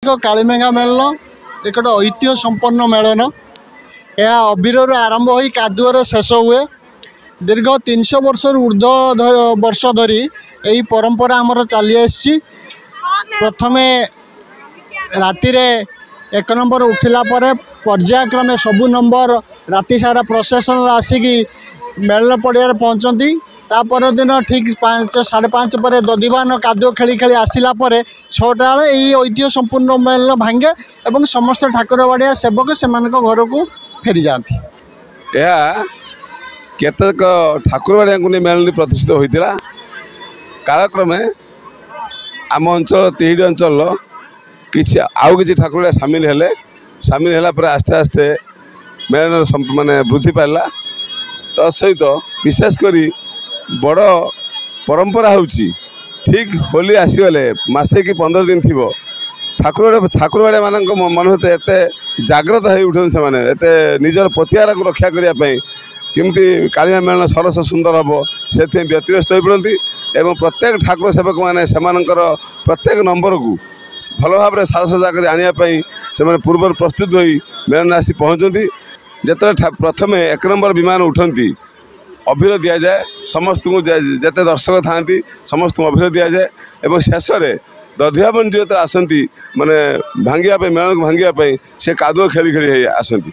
कालीमेघा melon एक ऐतिह्य संपन्न melon यह अबीर आरंभ हो कादुअर शेष हुए दीर्घ 300 वर्ष ऊर्ध्व वर्ष धरी यही परंपरा आमर चली आसी। प्रथमे राति एक नंबर उठिला पर पर्यायक्रमे सबु नंबर राति सारा प्रोसेसन आसिकी मेलन पड़िया पहुँचती। तापर दिन ठीक 5 साढ़े 5 पर दधिवान कादुओ खेली खेली आसला 6टा बेले यही ऐतिह्य संपूर्ण मेलन भांगे और समस्त ठाकुर बाड़िया सेवक से घर को फेरी जाती। यह केतक ठाकुर बाड़िया मेलन प्रतिष्ठित होता कालक्रमे आम अंचल 3 अंचल किसी आउ कि ठाकुर सामिल है आस्ते आस्ते मेलन माने वृद्धि पाला। तत्सहित विशेषकर बड़ परंपरा होची ठीक होली आसीगले मासे कि 15 दिन थी ठाकुर बाड़िया मान मन होते एत जाग्रत हो उठन से निजर पतियार को रक्षा करने केमती कालीमा मेलन सरस सुंदर हम से व्यतिव्यस्त हो पड़ती एवं प्रत्येक ठाकुर सेवक मैंने प्रत्येक नंबर को भल भाव साजसजा कर आने से पूर्व प्रस्तुत हो मेलन आसी पहुँचती। जिते प्रथम 1 नंबर विमान उठती अभिर दि जाए समस्त को जिते दर्शक था समस्त को अभिर दि जाए और शेष में दधियाबन जो आसती माने भांगापी मेलन को भांगापी से कादुओ खेली खेली आसती।